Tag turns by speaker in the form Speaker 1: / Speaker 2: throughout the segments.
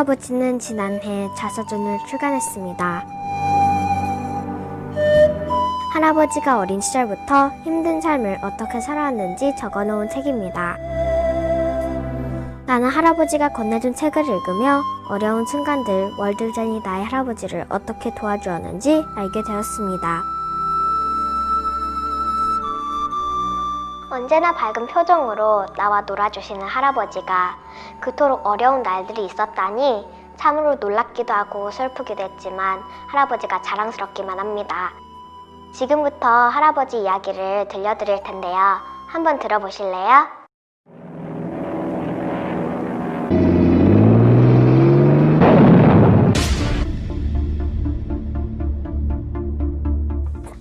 Speaker 1: 할아버지는 지난해 자서전을 출간했습니다. 할아버지가 어린 시절부터 힘든 삶을 어떻게 살아왔는지 적어놓은 책입니다. 나는 할아버지가 건네준 책을 읽으며 어려운 순간들 월드비전이 나의 할아버지를 어떻게 도와주었는지 알게 되었습니다. 언제나 밝은 표정으로 나와 놀아주시는 할아버지가 그토록 어려운 날들이 있었다니 참으로 놀랍기도 하고 슬프기도 했지만 할아버지가 자랑스럽기만 합니다. 지금부터 할아버지 이야기를 들려드릴 텐데요. 한번 들어보실래요?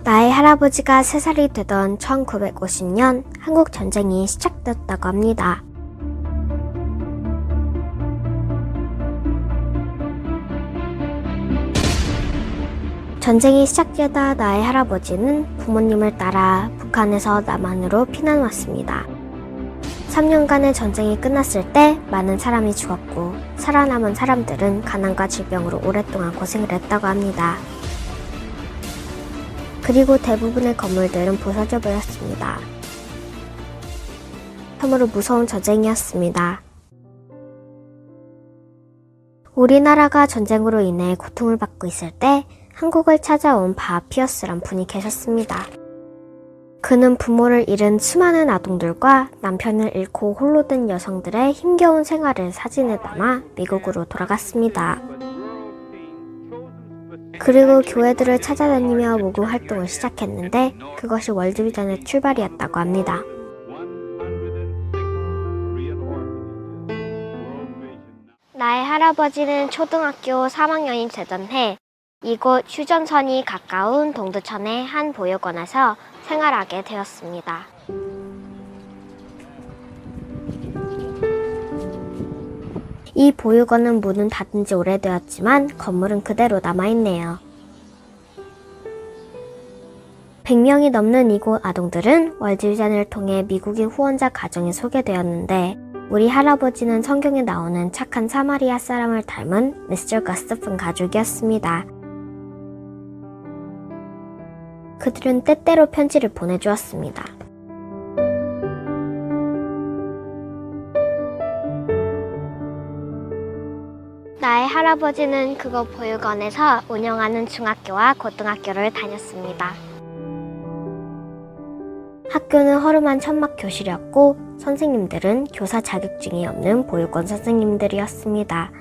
Speaker 1: 나의 할아버지가 3살이 되던 1950년 한국 전쟁이 시작되었다고 합니다. 전쟁이 시작되다 나의 할아버지는 부모님을 따라 북한에서 남한으로 피난 왔습니다. 3년간의 전쟁이 끝났을 때 많은 사람이 죽었고 살아남은 사람들은 가난과 질병으로 오랫동안 고생을 했다고 합니다. 그리고 대부분의 건물들은 부서져 버렸습니다. 참으로 무서운 전쟁이었습니다. 우리나라가 전쟁으로 인해 고통을 받고 있을 때 한국을 찾아온 바 피어스란 분이 계셨습니다. 그는 부모를 잃은 수많은 아동들과 남편을 잃고 홀로 된 여성들의 힘겨운 생활을 사진에 담아 미국으로 돌아갔습니다. 그리고 교회들을 찾아다니며 모금 활동을 시작했는데 그것이 월드비전의 출발이었다고 합니다. 나의 할아버지는 초등학교 3학년이 되던 해 이곳 휴전선이 가까운 동두천의 한 보육원에서 생활하게 되었습니다. 이 보육원은 문은 닫은 지 오래되었지만 건물은 그대로 남아있네요. 100명이 넘는 이곳 아동들은 월드비전을 통해 미국인 후원자 가정에 소개되었는데 우리 할아버지는 성경에 나오는 착한 사마리아 사람을 닮은 미스터 거스프슨 가족이었습니다. 그들은 때때로 편지를 보내주었습니다. 나의 할아버지는 그곳 보육원에서 운영하는 중학교와 고등학교를 다녔습니다. 학교는 허름한 천막 교실이었고 선생님들은 교사 자격증이 없는 보육원 선생님들이었습니다.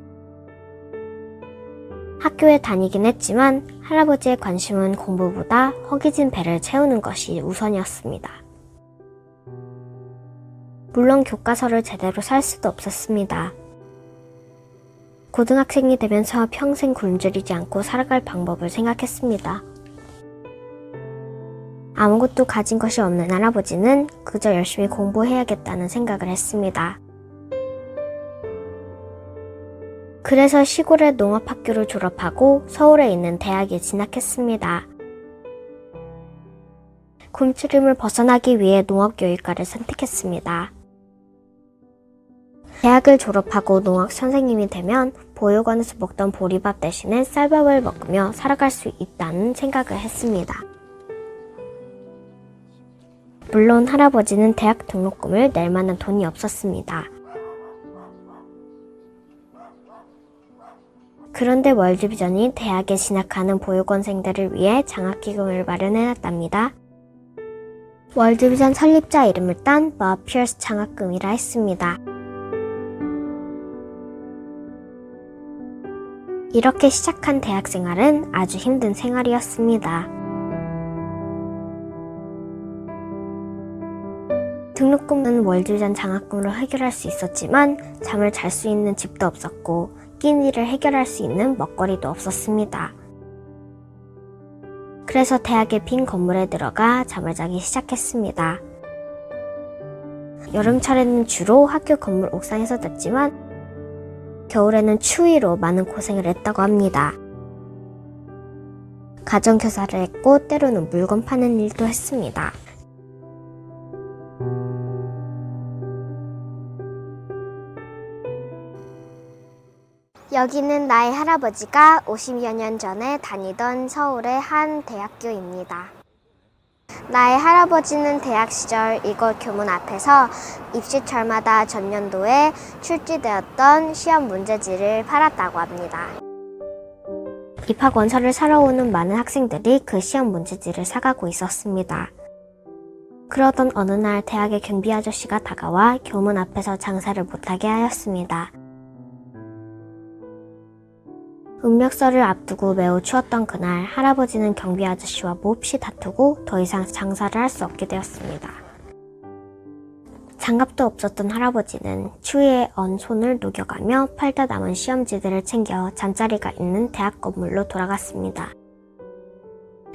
Speaker 1: 학교에 다니긴 했지만 할아버지의 관심은 공부보다 허기진 배를 채우는 것이 우선이었습니다. 물론 교과서를 제대로 살 수도 없었습니다. 고등학생이 되면서 평생 굶주리지 않고 살아갈 방법을 생각했습니다. 아무것도 가진 것이 없는 할아버지는 그저 열심히 공부해야겠다는 생각을 했습니다. 그래서 시골의 농업학교를 졸업하고 서울에 있는 대학에 진학했습니다. 굶주림을 벗어나기 위해 농업교육과를 선택했습니다. 대학을 졸업하고 농학 선생님이 되면 보육원에서 먹던 보리밥 대신에 쌀밥을 먹으며 살아갈 수 있다는 생각을 했습니다. 물론 할아버지는 대학 등록금을 낼 만한 돈이 없었습니다. 그런데 월드비전이 대학에 진학하는 보육원생들을 위해 장학기금을 마련해놨답니다. 월드비전 설립자 이름을 딴 버 피어스 장학금이라 했습니다. 이렇게 시작한 대학 생활은 아주 힘든 생활이었습니다. 등록금은 월드비전 장학금으로 해결할 수 있었지만 잠을 잘 수 있는 집도 없었고 끼니를 해결할 수 있는 먹거리도 없었습니다. 그래서 대학의 빈 건물에 들어가 잠을 자기 시작했습니다. 여름철에는 주로 학교 건물 옥상에서 잤지만 겨울에는 추위로 많은 고생을 했다고 합니다. 가정교사를 했고 때로는 물건 파는 일도 했습니다. 여기는 나의 할아버지가 50여 년 전에 다니던 서울의 한 대학교입니다. 나의 할아버지는 대학 시절 이곳 교문 앞에서 입시철마다 전년도에 출제되었던 시험 문제지를 팔았다고 합니다. 입학 원서를 사러 오는 많은 학생들이 그 시험 문제지를 사가고 있었습니다. 그러던 어느 날 대학의 경비 아저씨가 다가와 교문 앞에서 장사를 못하게 하였습니다. 음력설을 앞두고 매우 추웠던 그날 할아버지는 경비 아저씨와 몹시 다투고 더 이상 장사를 할 수 없게 되었습니다. 장갑도 없었던 할아버지는 추위에 언 손을 녹여가며 팔다 남은 시험지들을 챙겨 잠자리가 있는 대학 건물로 돌아갔습니다.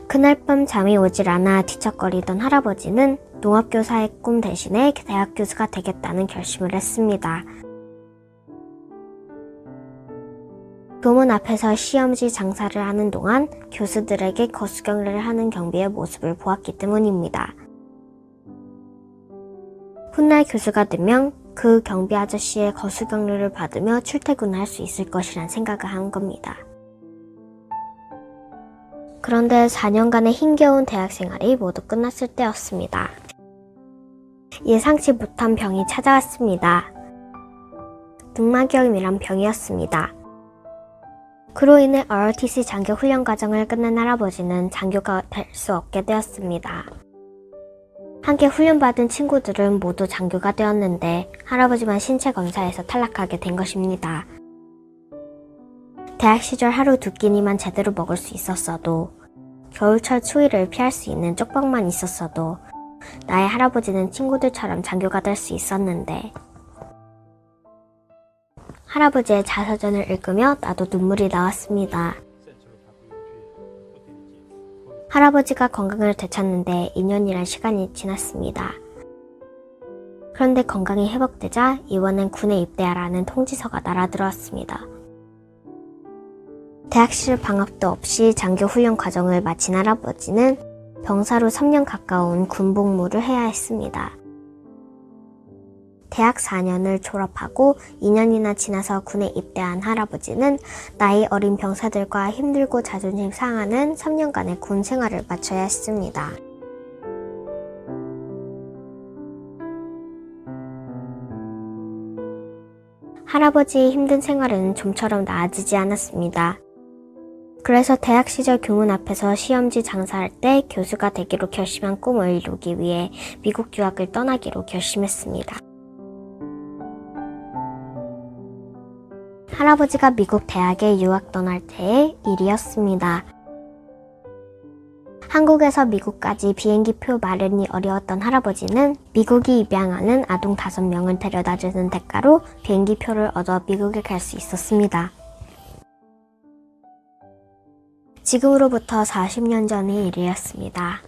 Speaker 1: 그날 밤 잠이 오질 않아 뒤척거리던 할아버지는 농업교사의 꿈 대신에 대학 교수가 되겠다는 결심을 했습니다. 교문 앞에서 시험지 장사를 하는 동안 교수들에게 거수경례를 하는 경비의 모습을 보았기 때문입니다. 훗날 교수가 되면 그 경비 아저씨의 거수경례를 받으며 출퇴근을 할 수 있을 것이란 생각을 한 겁니다. 그런데 4년간의 힘겨운 대학 생활이 모두 끝났을 때였습니다. 예상치 못한 병이 찾아왔습니다. 늑막염이란 병이었습니다. 그로 인해 ROTC 장교 훈련 과정을 끝낸 할아버지는 장교가 될 수 없게 되었습니다. 함께 훈련받은 친구들은 모두 장교가 되었는데 할아버지만 신체 검사에서 탈락하게 된 것입니다. 대학 시절 하루 두 끼니만 제대로 먹을 수 있었어도, 겨울철 추위를 피할 수 있는 쪽방만 있었어도 나의 할아버지는 친구들처럼 장교가 될 수 있었는데, 할아버지의 자서전을 읽으며 나도 눈물이 나왔습니다. 할아버지가 건강을 되찾는데 2년이란 시간이 지났습니다. 그런데 건강이 회복되자 이번엔 군에 입대하라는 통지서가 날아들어왔습니다. 대학 시절 방학도 없이 장교 훈련 과정을 마친 할아버지는 병사로 3년 가까운 군복무를 해야 했습니다. 대학 4년을 졸업하고 2년이나 지나서 군에 입대한 할아버지는 나이 어린 병사들과 힘들고 자존심 상하는 3년간의 군 생활을 마쳐야 했습니다. 할아버지의 힘든 생활은 좀처럼 나아지지 않았습니다. 그래서 대학 시절 교문 앞에서 시험지 장사할 때 교수가 되기로 결심한 꿈을 이루기 위해 미국 유학을 떠나기로 결심했습니다. 할아버지가 미국 대학에 유학 떠날 때의 일이었습니다. 한국에서 미국까지 비행기표 마련이 어려웠던 할아버지는 미국이 입양하는 아동 5명을 데려다주는 대가로 비행기표를 얻어 미국에 갈 수 있었습니다. 지금으로부터 40년 전의 일이었습니다.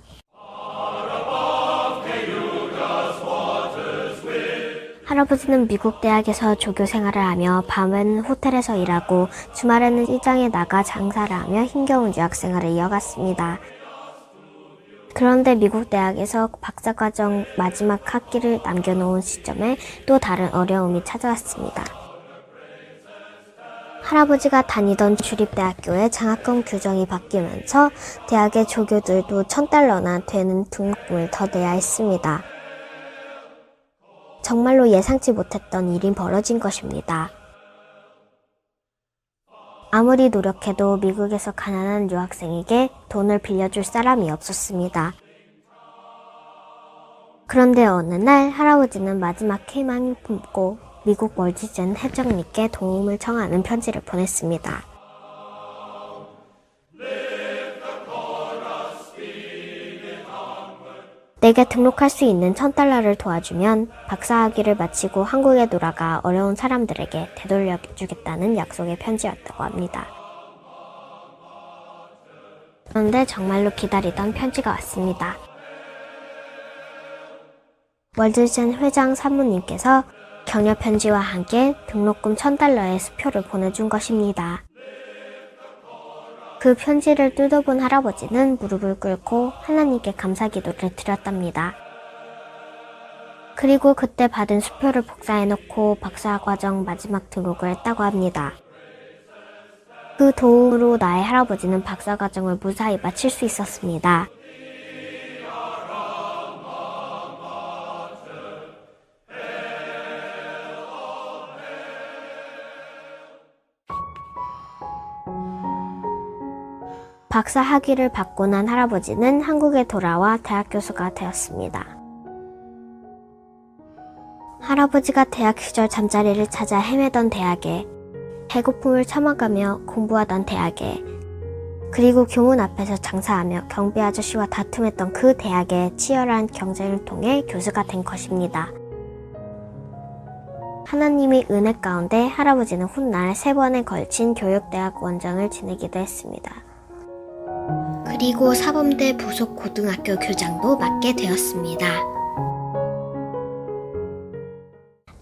Speaker 1: 할아버지는 미국 대학에서 조교 생활을 하며 밤에는 호텔에서 일하고 주말에는 시장에 나가 장사를 하며 힘겨운 유학 생활을 이어갔습니다. 그런데 미국 대학에서 박사과정 마지막 학기를 남겨놓은 시점에 또 다른 어려움이 찾아왔습니다. 할아버지가 다니던 주립대학교의 장학금 규정이 바뀌면서 대학의 조교들도 $1,000나 되는 등록금을 더 내야 했습니다. 정말로 예상치 못했던 일이 벌어진 것입니다. 아무리 노력해도 미국에서 가난한 유학생에게 돈을 빌려줄 사람이 없었습니다. 그런데 어느 날 할아버지는 마지막 희망을 품고 미국 월지젠 회장님께 도움을 청하는 편지를 보냈습니다. 내게 등록할 수 있는 $1,000를 도와주면 박사학위를 마치고 한국에 돌아가 어려운 사람들에게 되돌려주겠다는 약속의 편지였다고 합니다. 그런데 정말로 기다리던 편지가 왔습니다. 월드젠 회장 사모님께서 격려 편지와 함께 등록금 $1,000의 수표를 보내준 것입니다. 그 편지를 뜯어본 할아버지는 무릎을 꿇고 하나님께 감사기도를 드렸답니다. 그리고 그때 받은 수표를 복사해놓고 박사과정 마지막 등록을 했다고 합니다. 그 도움으로 나의 할아버지는 박사과정을 무사히 마칠 수 있었습니다. 박사 학위를 받고 난 할아버지는 한국에 돌아와 대학 교수가 되었습니다. 할아버지가 대학 시절 잠자리를 찾아 헤매던 대학에, 배고픔을 참아가며 공부하던 대학에, 그리고 교문 앞에서 장사하며 경비 아저씨와 다툼했던 그 대학의 치열한 경쟁을 통해 교수가 된 것입니다. 하나님의 은혜 가운데 할아버지는 훗날 3번에 걸친 교육대학 원장을 지내기도 했습니다. 그리고 사범대 부속 고등학교 교장도 맡게 되었습니다.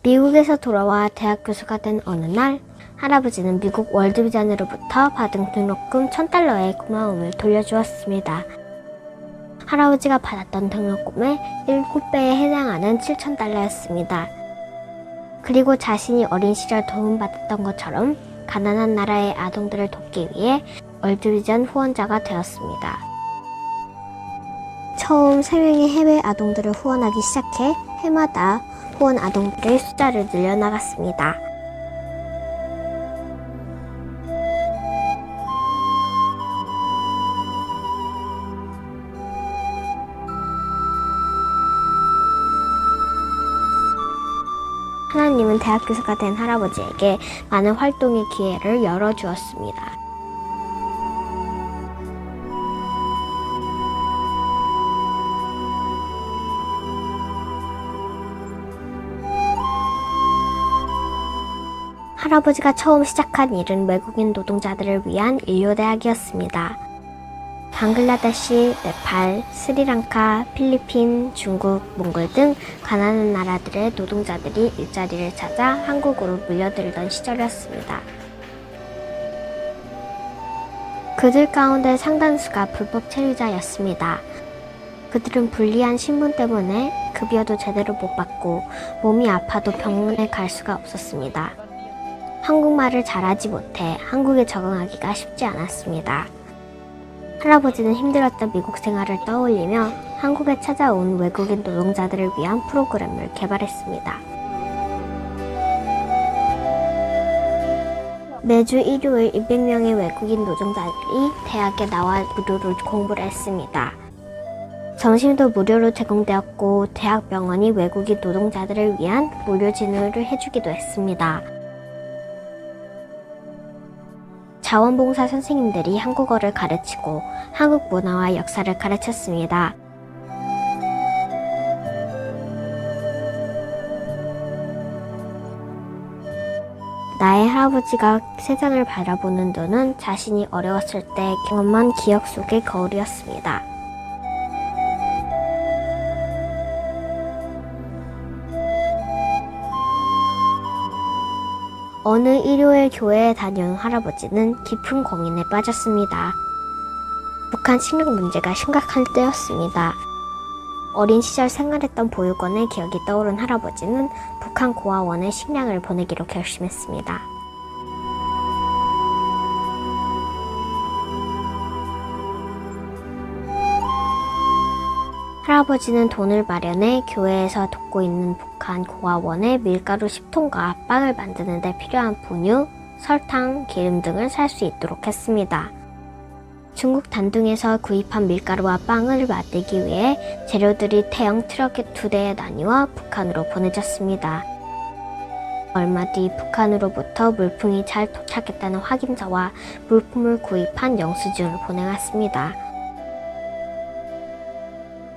Speaker 1: 미국에서 돌아와 대학 교수가 된 어느 날, 할아버지는 미국 월드비전으로부터 받은 등록금 $1,000의 고마움을 돌려주었습니다. 할아버지가 받았던 등록금의 7배에 해당하는 $7,000였습니다. 그리고 자신이 어린 시절 도움받았던 것처럼 가난한 나라의 아동들을 돕기 위해 월드비전 후원자가 되었습니다. 처음 3명의 해외 아동들을 후원하기 시작해 해마다 후원 아동들의 숫자를 늘려나갔습니다. 하나님은 대학 교수가 된 할아버지에게 많은 활동의 기회를 열어주었습니다. 할아버지가 처음 시작한 일은 외국인 노동자들을 위한 인류대학이었습니다. 방글라데시, 네팔, 스리랑카, 필리핀, 중국, 몽골 등 가난한 나라들의 노동자들이 일자리를 찾아 한국으로 물려들던 시절이었습니다. 그들 가운데 상당수가 불법 체류자였습니다. 그들은 불리한 신분 때문에 급여도 제대로 못 받고 몸이 아파도 병원에 갈 수가 없었습니다. 한국말을 잘하지 못해 한국에 적응하기가 쉽지 않았습니다. 할아버지는 힘들었던 미국 생활을 떠올리며 한국에 찾아온 외국인 노동자들을 위한 프로그램을 개발했습니다. 매주 일요일 200명의 외국인 노동자들이 대학에 나와 무료로 공부를 했습니다. 점심도 무료로 제공되었고 대학병원이 외국인 노동자들을 위한 무료 진료를 해주기도 했습니다. 자원봉사 선생님들이 한국어를 가르치고 한국 문화와 역사를 가르쳤습니다. 나의 할아버지가 세상을 바라보는 눈은 자신이 어려웠을 때 경험한 기억 속의 거울이었습니다. 어느 일요일 교회에 다녀온 할아버지는 깊은 고민에 빠졌습니다. 북한 식량 문제가 심각할 때였습니다. 어린 시절 생활했던 보육원의 기억이 떠오른 할아버지는 북한 고아원에 식량을 보내기로 결심했습니다. 할아버지는 돈을 마련해 교회에서 돕고 있는 북한 고아원에 밀가루 10톤과 빵을 만드는 데 필요한 분유, 설탕, 기름 등을 살 수 있도록 했습니다. 중국 단둥에서 구입한 밀가루와 빵을 만들기 위해 재료들이 대형 트럭 2대에 나뉘어 북한으로 보내졌습니다. 얼마 뒤 북한으로부터 물품이 잘 도착했다는 확인서와 물품을 구입한 영수증을 보내왔습니다.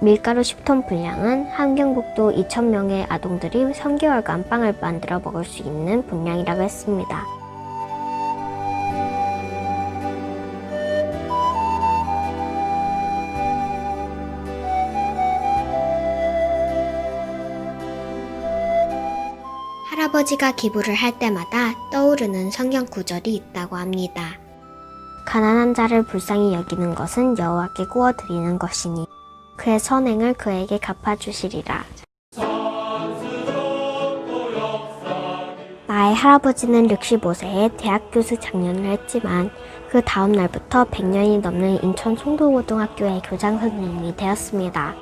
Speaker 1: 밀가루 10톤 분량은 함경북도 2,000명의 아동들이 3개월간 빵을 만들어 먹을 수 있는 분량이라고 했습니다. 할아버지가 기부를 할 때마다 떠오르는 성경 구절이 있다고 합니다. 가난한 자를 불쌍히 여기는 것은 여호와께 구워드리는 것이니 그의 선행을 그에게 갚아주시리라. 나의 나의 할아버지는 65세에 대학 교수 장년을 했지만 그 다음 날부터 100년이 넘는 인천 송도고등학교의 교장 선생님이 되었습니다.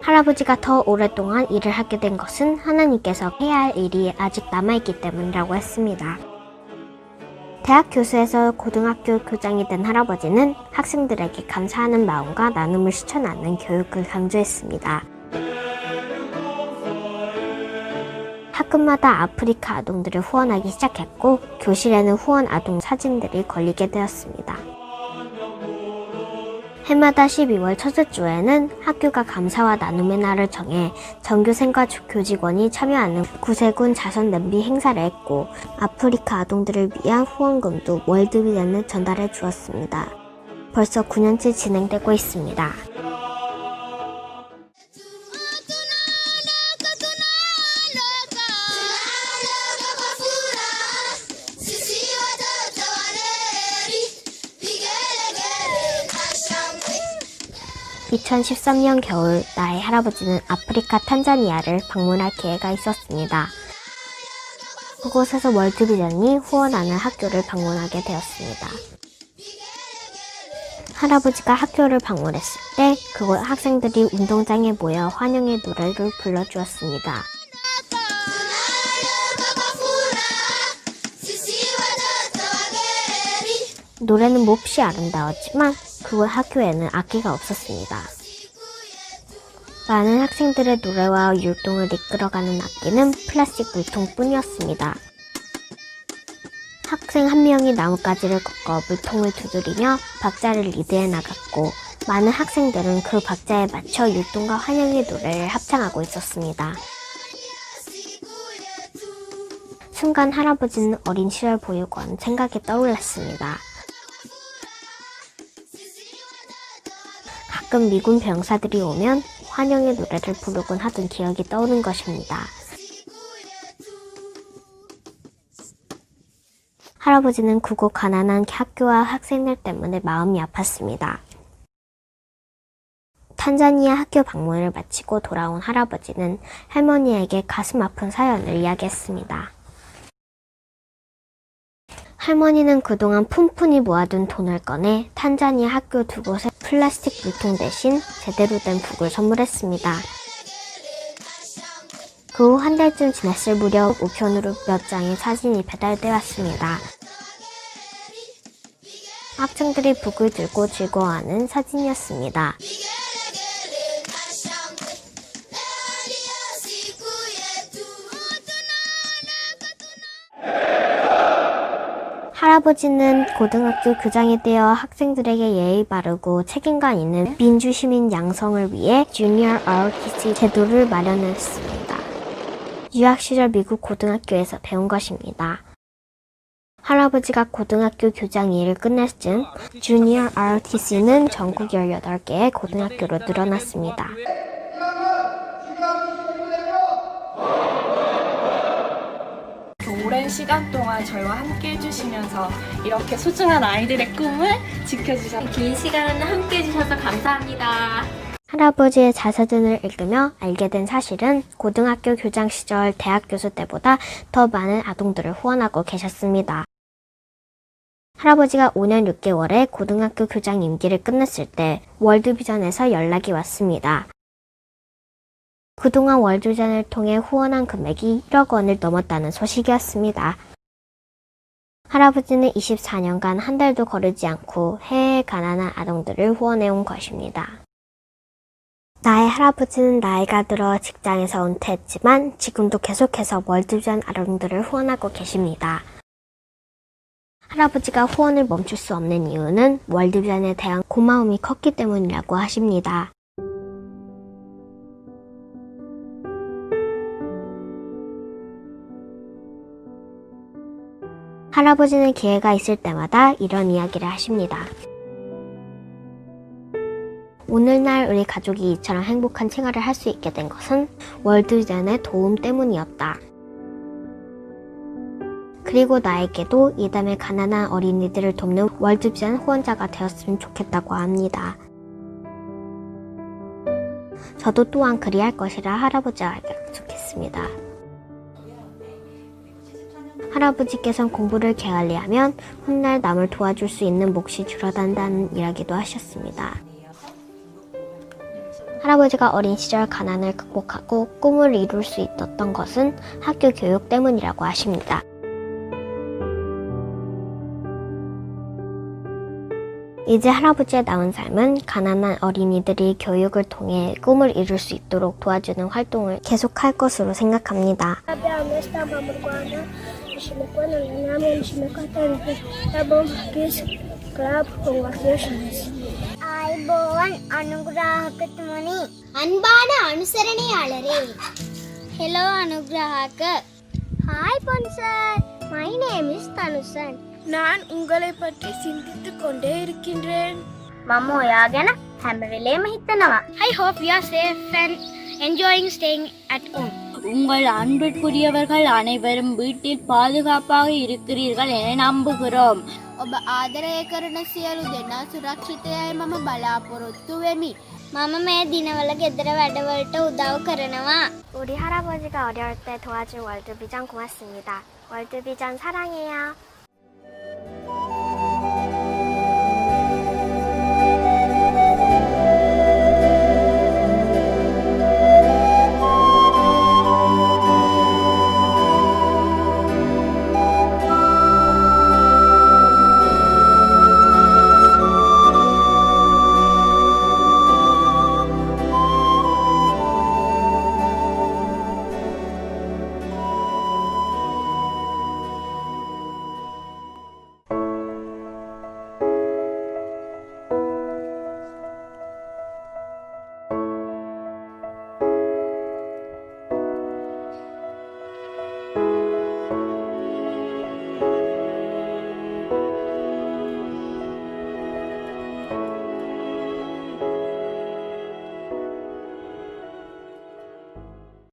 Speaker 1: 할아버지가 더 오랫동안 일을 하게 된 것은 하나님께서 해야 할 일이 아직 남아있기 때문이라고 했습니다. 대학 교수에서 고등학교 교장이 된 할아버지는 학생들에게 감사하는 마음과 나눔을 실천하는 교육을 강조했습니다. 학급마다 아프리카 아동들을 후원하기 시작했고 교실에는 후원 아동 사진들이 걸리게 되었습니다. 해마다 12월 첫째 주에는 학교가 감사와 나눔의 날을 정해 전교생과 교직원이 참여하는 구세군 자선 냄비 행사를 했고 아프리카 아동들을 위한 후원금도 월드비전에 전달해 주었습니다. 벌써 9년째 진행되고 있습니다. (2013년) 겨울 나의 할아버지는 아프리카 탄자니아를 방문할 기회가 있었습니다. 그곳에서 월드비전이 후원하는 학교를 방문하게 되었습니다. 할아버지가 학교를 방문했을 때 그곳 학생들이 운동장에 모여 환영의 노래를 불러주었습니다. 노래는 몹시 아름다웠지만 그곳 학교에는 악기가 없었습니다. 많은 학생들의 노래와 율동을 이끌어가는 악기는 플라스틱 물통뿐이었습니다. 학생 한 명이 나뭇가지를 꺾어 물통을 두드리며 박자를 리드해 나갔고 많은 학생들은 그 박자에 맞춰 율동과 환영의 노래를 합창하고 있었습니다. 순간 할아버지는 어린 시절 보육원 생각이 떠올랐습니다. 가끔 미군 병사들이 오면 환영의 노래를 부르곤 하던 기억이 떠오른 것입니다. 할아버지는 그곳 가난한 학교와 학생들 때문에 마음이 아팠습니다. 탄자니아 학교 방문을 마치고 돌아온 할아버지는 할머니에게 가슴 아픈 사연을 이야기했습니다. 할머니는 그동안 푼푼히 모아둔 돈을 꺼내 탄자니아 학교 두 곳에 플라스틱 물통 대신 제대로 된 북을 선물했습니다. 그 후 한 달쯤 지났을 무렵 우편으로 몇 장의 사진이 배달돼 왔습니다. 학생들이 북을 들고 즐거워하는 사진이었습니다. 할아버지는 고등학교 교장이 되어 학생들에게 예의 바르고 책임감 있는 민주시민 양성을 위해 주니어 ROTC 제도를 마련했습니다. 유학 시절 미국 고등학교에서 배운 것입니다. 할아버지가 고등학교 교장 일을 끝낼 즈음 주니어 ROTC는 전국 18개의 고등학교로 늘어났습니다.
Speaker 2: 오랜 시간 동안 저희와 함께 해주시면서 이렇게 소중한 아이들의 꿈을 지켜주셔서
Speaker 3: 긴 시간 함께 해주셔서 감사합니다.
Speaker 1: 할아버지의 자서전을 읽으며 알게 된 사실은 고등학교 교장 시절 대학 교수 때보다 더 많은 아동들을 후원하고 계셨습니다. 할아버지가 5년 6개월에 고등학교 교장 임기를 끝냈을 때 월드비전에서 연락이 왔습니다. 그동안 월드비전을 통해 후원한 금액이 1억 원을 넘었다는 소식이었습니다. 할아버지는 24년간 한 달도 거르지 않고 해외의 가난한 아동들을 후원해온 것입니다. 나의 할아버지는 나이가 들어 직장에서 은퇴했지만 지금도 계속해서 월드비전 아동들을 후원하고 계십니다. 할아버지가 후원을 멈출 수 없는 이유는 월드비전에 대한 고마움이 컸기 때문이라고 하십니다. 할아버지는 기회가 있을 때마다 이런 이야기를 하십니다. 오늘날 우리 가족이 이처럼 행복한 생활을 할 수 있게 된 것은 월드비전의 도움 때문이었다. 그리고 나에게도 이담의 가난한 어린이들을 돕는 월드비전 후원자가 되었으면 좋겠다고 합니다. 저도 또한 그리할 것이라 할아버지와 약속했습니다. 할아버지께선 공부를 게을리하면 훗날 남을 도와줄 수 있는 몫이 줄어든다는 이야기도 하셨습니다. 할아버지가 어린 시절 가난을 극복하고 꿈을 이룰 수 있었던 것은 학교 교육 때문이라고 하십니다. 이제 할아버지의 남은 삶은 가난한 어린이들이 교육을 통해 꿈을 이룰 수 있도록 도와주는 활동을 계속할 것으로 생각합니다.
Speaker 4: ආයිබෝවන් අනුග්‍රාහකතුමනි අන්බාන අනුසරණයාලරේ හෙලෝ අනුග්‍රාහක ஹாய் பொன்சர் மை நேம் இஸ் தனுசன்
Speaker 5: நான் உங்களை பற்றி சிந்தித்துக் கொண்டே இருக்கின்றேன்.
Speaker 4: මම ඔයා ගැන හැම වෙලේම හිතනවා. I hope you are safe and enjoying staying at home.
Speaker 6: உங்கள் அன்பிற்குரியவர்கள் அனைவரும் வீட்டில் பாதுகாப்பாக இருக்கிறீர்கள் என நம்புகிறோம்.
Speaker 5: ඔබ ආදරය කරන සියලු දෙනා සුරක්ෂිතයයි මම බලාපොරොත්තු වෙමි.
Speaker 4: මම මේ දිනවල ගෙදර වැඩවලට උදව් කරනවා.
Speaker 1: 우리 할아버지가 어려울 때 도와준 월드비전 고맙습니다. 월드비전 사랑해요.